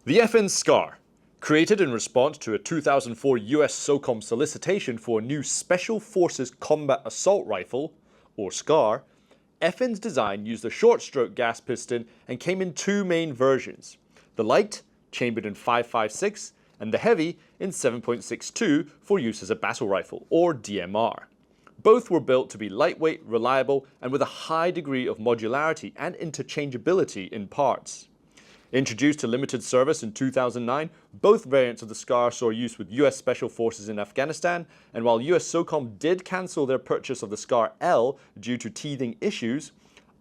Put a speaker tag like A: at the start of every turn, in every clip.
A: The FN SCAR. Created in response to a 2004 US SOCOM solicitation for a new Special Forces Combat Assault Rifle, or SCAR, FN's design used a short-stroke gas piston and came in two main versions: the light, chambered in 5.56, and the heavy in 7.62 for use as a battle rifle, or DMR. Both were built to be lightweight, reliable, and with a high degree of modularity and interchangeability in parts. Introduced to limited service in 2009, both variants of the SCAR saw use with US Special Forces in Afghanistan, and while US SOCOM did cancel their purchase of the SCAR L due to teething issues,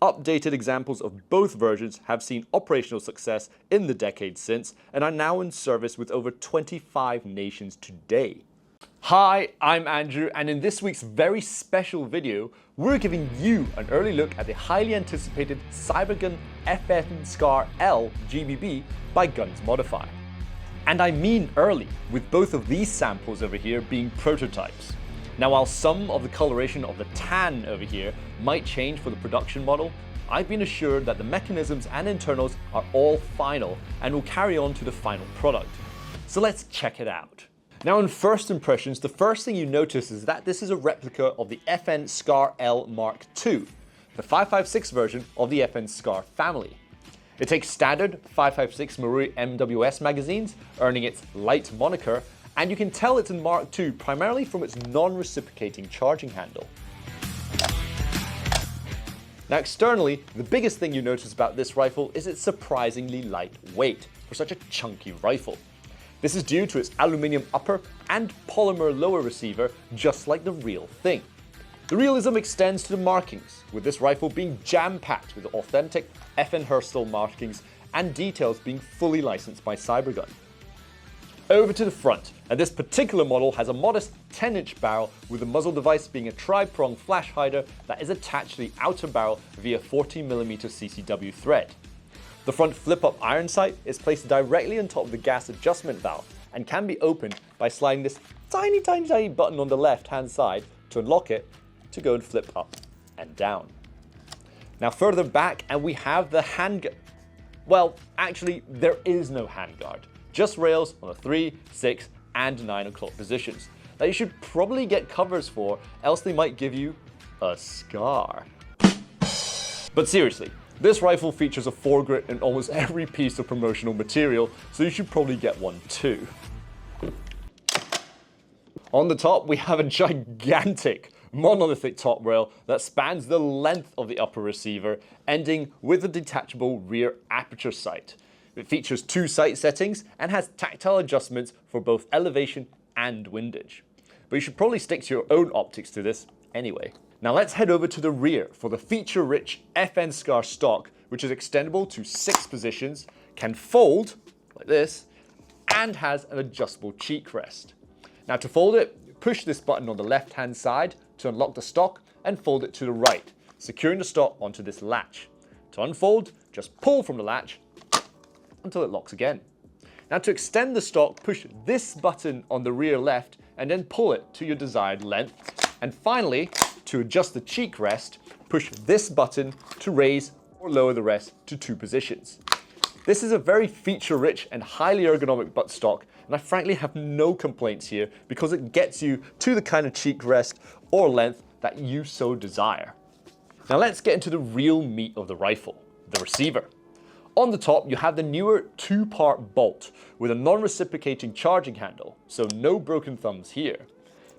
A: updated examples of both versions have seen operational success in the decades since and are now in service with over 25 nations today. Hi, I'm Andrew, and in this week's very special video, we're giving you an early look at the highly anticipated Cybergun FN SCAR L GBB by Guns Modify. And I mean early, with both of these samples over here being prototypes. Now, while some of the coloration of the tan over here might change for the production model, I've been assured that the mechanisms and internals are all final and will carry on to the final product. So let's check it out. Now, in first impressions, the first thing you notice is that this is a replica of the FN SCAR L Mark II, the 5.56 version of the FN SCAR family. It takes standard 5.56 Marui MWS magazines, earning its light moniker, and you can tell it's in Mark II primarily from its non-reciprocating charging handle. Now, externally, the biggest thing you notice about this rifle is its surprisingly lightweight for such a chunky rifle. This is due to its aluminium upper and polymer lower receiver, just like the real thing. The realism extends to the markings, with this rifle being jam-packed with authentic FN Herstal markings and details being fully licensed by Cybergun. Over to the front, and this particular model has a modest 10-inch barrel with the muzzle device being a tri-prong flash hider that is attached to the outer barrel via 40mm CCW thread. The front flip-up iron sight is placed directly on top of the gas adjustment valve and can be opened by sliding this tiny button on the left-hand side to unlock it to go and flip up and down. Now, further back, and we have the handguard. Well, actually, there is no handguard, just rails on the 3, 6, and 9 o'clock positions that you should probably get covers for, else they might give you a scar. But seriously, this rifle features a foregrip in almost every piece of promotional material, so you should probably get one too. On the top, we have a gigantic monolithic top rail that spans the length of the upper receiver, ending with a detachable rear aperture sight. It features two sight settings and has tactile adjustments for both elevation and windage. But you should probably stick to your own optics to this anyway. Now let's head over to the rear for the feature-rich FN SCAR stock, which is extendable to 6 positions, can fold like this, and has an adjustable cheek rest. Now, to fold it, push this button on the left-hand side to unlock the stock and fold it to the right, securing the stock onto this latch. To unfold, just pull from the latch until it locks again. Now, to extend the stock, push this button on the rear left and then pull it to your desired length. And finally, to adjust the cheek rest, push this button to raise or lower the rest to 2 positions. This is a very feature-rich and highly ergonomic buttstock, and I frankly have no complaints here because it gets you to the kind of cheek rest or length that you so desire. Now let's get into the real meat of the rifle, the receiver. On the top, you have the newer 2-part bolt with a non-reciprocating charging handle, so no broken thumbs here.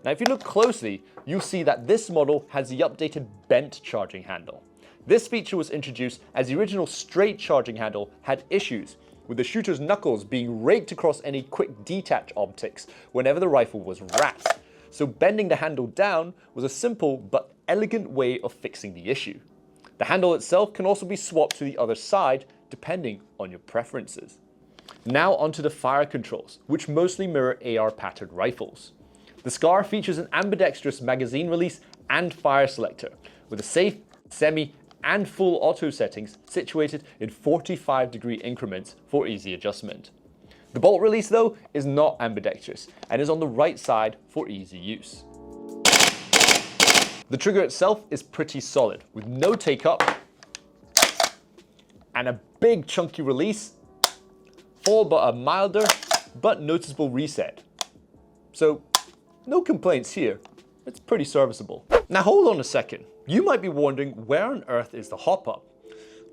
A: Now, if you look closely, you'll see that this model has the updated bent charging handle. This feature was introduced as the original straight charging handle had issues, with the shooter's knuckles being raked across any quick detach optics whenever the rifle was wrapped. So bending the handle down was a simple but elegant way of fixing the issue. The handle itself can also be swapped to the other side, depending on your preferences. Now onto the fire controls, which mostly mirror AR pattern rifles. The SCAR features an ambidextrous magazine release and fire selector, with a safe, semi, and full auto settings situated in 45-degree increments for easy adjustment. The bolt release, though, is not ambidextrous and is on the right side for easy use. The trigger itself is pretty solid, with no take-up and a big chunky release followed by a milder but noticeable reset. So, no complaints here. It's pretty serviceable. Now hold on a second. You might be wondering, where on earth is the hop-up?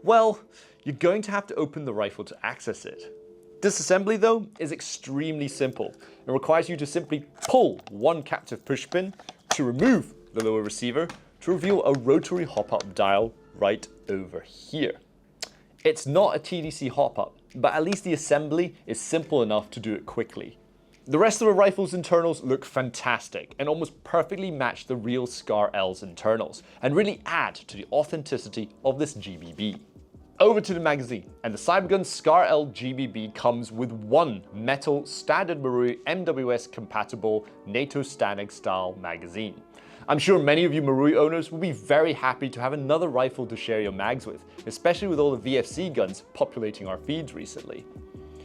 A: Well, you're going to have to open the rifle to access it. Disassembly though is extremely simple. It requires you to simply pull one captive push pin to remove the lower receiver to reveal a rotary hop-up dial right over here. It's not a TDC hop-up, but at least the assembly is simple enough to do it quickly. The rest of the rifle's internals look fantastic and almost perfectly match the real SCAR L's internals and really add to the authenticity of this GBB. Over to the magazine, and the Cybergun SCAR L GBB comes with one metal standard Marui MWS compatible NATO Stanek style magazine. I'm sure many of you Marui owners will be very happy to have another rifle to share your mags with, especially with all the VFC guns populating our feeds recently.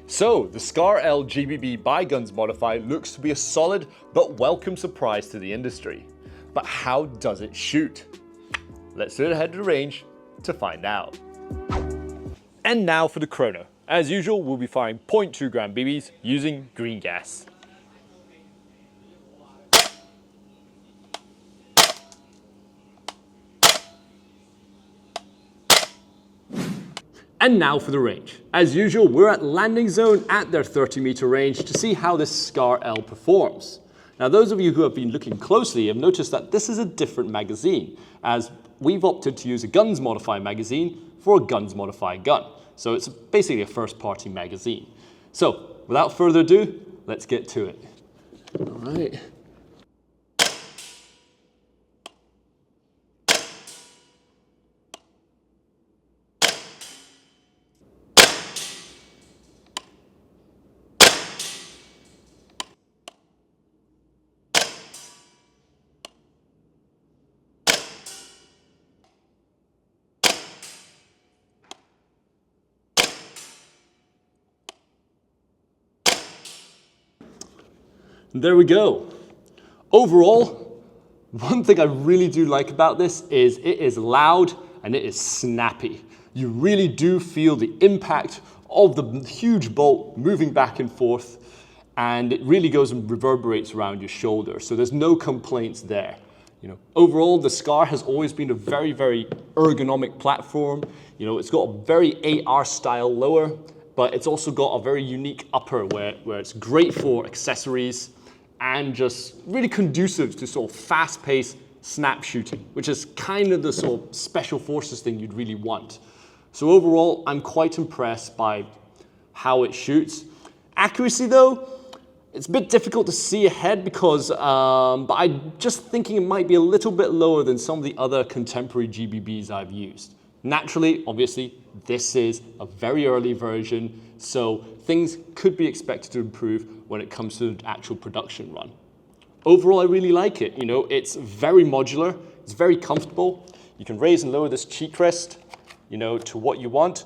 A: So, the SCAR L GBB by Guns Modify looks to be a solid but welcome surprise to the industry. But how does it shoot? Let's head to the range to find out. And now for the chrono. As usual, we'll be firing 0.2 gram BBs using green gas. And now for the range. As usual, we're at landing zone at their 30-meter range to see how this SCAR L performs. Now, those of you who have been looking closely have noticed that this is a different magazine, as we've opted to use a Guns Modify magazine for a Guns Modify gun. So it's basically a first-party magazine. So, without further ado, let's get to it. All right. There we go. Overall, one thing I really do like about this is it is loud and it is snappy. You really do feel the impact of the huge bolt moving back and forth, and it really goes and reverberates around your shoulder. So there's no complaints there. You know, overall, the SCAR has always been a very, very ergonomic platform. You know, it's got a very AR style lower, but it's also got a very unique upper where it's great for accessories and just really conducive to sort of fast-paced snap shooting, which is kind of the sort of special forces thing you'd really want. So overall, I'm quite impressed by how it shoots. Accuracy though, it's a bit difficult to see ahead because, but I'm just thinking it might be a little bit lower than some of the other contemporary GBBs I've used. Naturally, obviously, this is a very early version, so things could be expected to improve when it comes to the actual production run. Overall, I really like it. You know, it's very modular, it's very comfortable. You can raise and lower this cheek rest, you know, to what you want,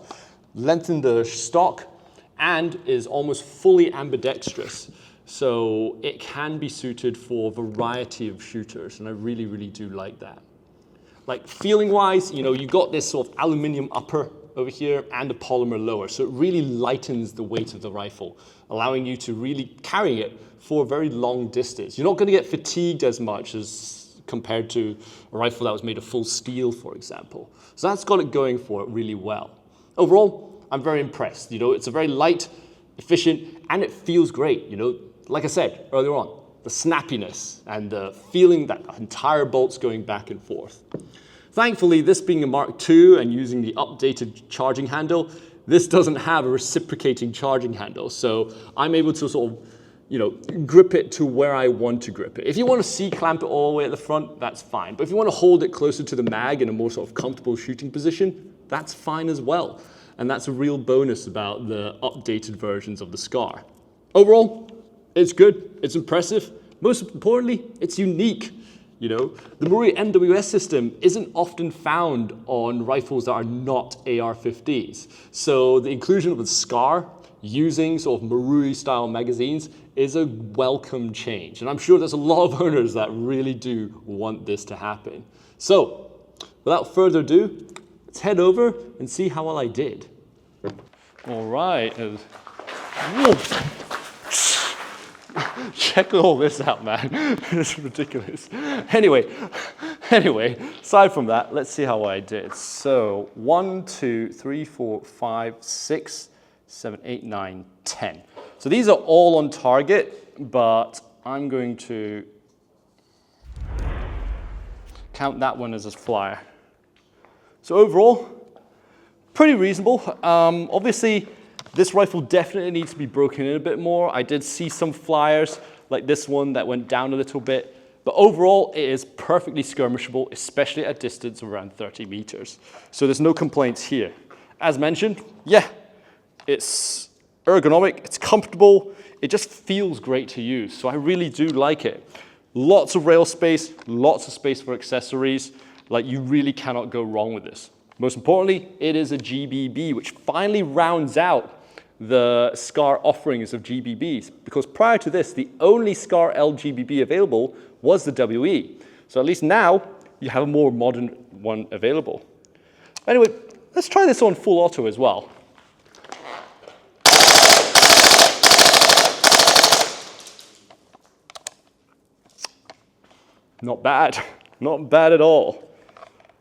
A: lengthen the stock, and is almost fully ambidextrous. So it can be suited for a variety of shooters, and I really, really do like that. Like feeling-wise, you know, you got this sort of aluminium upper over here and a polymer lower, so it really lightens the weight of the rifle, allowing you to really carry it for a very long distance. You're not going to get fatigued as much as compared to a rifle that was made of full steel, for example. So that's got it going for it really well. Overall, I'm very impressed. You know, it's a very light, efficient, and it feels great. You know, like I said earlier on, the snappiness and the feeling that the entire bolt's going back and forth. Thankfully, this being a Mark II and using the updated charging handle, this doesn't have a reciprocating charging handle. So I'm able to sort of, you know, grip it to where I want to grip it. If you want to C-clamp it all the way at the front, that's fine. But if you want to hold it closer to the mag in a more sort of comfortable shooting position, that's fine as well. And that's a real bonus about the updated versions of the SCAR. Overall, it's good, it's impressive. Most importantly, it's unique. You know, the Marui MWS system isn't often found on rifles that are not AR-50s. So the inclusion of the SCAR using sort of Marui-style magazines is a welcome change. And I'm sure there's a lot of owners that really do want this to happen. So, without further ado, let's head over and see how well I did. All right. Check all this out, man. It's ridiculous. Anyway, aside from that, let's see how I did. So 1, 2, 3, 4, 5, 6, 7, 8, 9, 10. So these are all on target, but I'm going to count that one as a flyer. So overall, pretty reasonable. Obviously, this rifle definitely needs to be broken in a bit more. I did see some flyers like this one that went down a little bit, but overall it is perfectly skirmishable, especially at a distance of around 30 meters. So there's no complaints here. As mentioned, yeah, it's ergonomic, it's comfortable, it just feels great to use. So I really do like it. Lots of rail space, lots of space for accessories. Like, you really cannot go wrong with this. Most importantly, it is a GBB, which finally rounds out the SCAR offerings of GBBs, because prior to this, the only SCAR L GBB available was the WE. So at least now, you have a more modern one available. Anyway, let's try this on full auto as well. Not bad, not bad at all.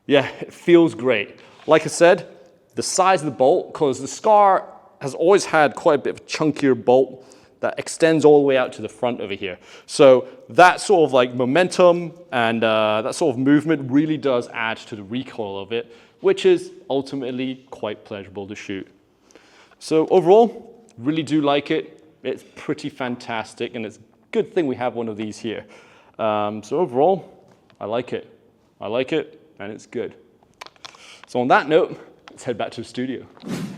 A: Yeah, it feels great. Like I said, the size of the bolt, because the SCAR has always had quite a bit of a chunkier bolt that extends all the way out to the front over here. So that sort of like momentum and that sort of movement really does add to the recoil of it, which is ultimately quite pleasurable to shoot. So overall, really do like it. It's pretty fantastic, and it's a good thing we have one of these here. So overall, I like it. I like it, and it's good. So on that note, let's head back to the studio.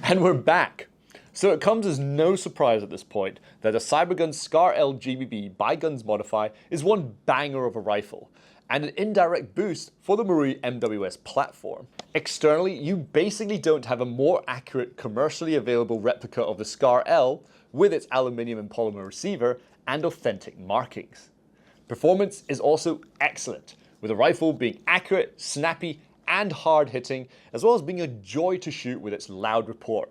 A: And we're back. So it comes as no surprise at this point that the Cybergun SCAR L GBB by Guns Modify is one banger of a rifle, and an indirect boost for the Marui MWS platform. Externally, you basically don't have a more accurate commercially available replica of the SCAR L with its aluminium and polymer receiver and authentic markings. Performance is also excellent, with the rifle being accurate, snappy, and hard-hitting, as well as being a joy to shoot with its loud report.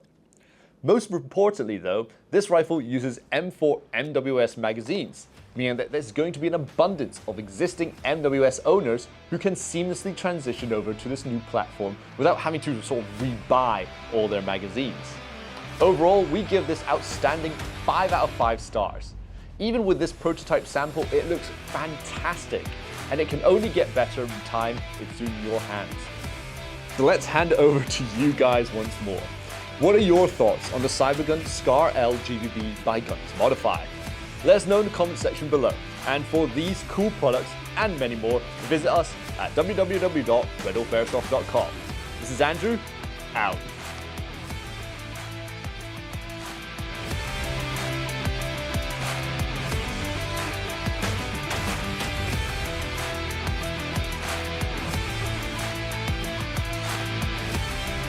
A: Most importantly though, this rifle uses M4 MWS magazines, meaning that there's going to be an abundance of existing MWS owners who can seamlessly transition over to this new platform without having to sort of rebuy all their magazines. Overall, we give this outstanding 5 out of 5 stars. Even with this prototype sample, it looks fantastic, and it can only get better in time it's in your hands. So let's hand it over to you guys once more. What are your thoughts on the Cybergun SCAR L GBB by Guns Modify? Let us know in the comment section below. And for these cool products and many more, visit us at www.redwolfairsoft.com. This is Andrew, out.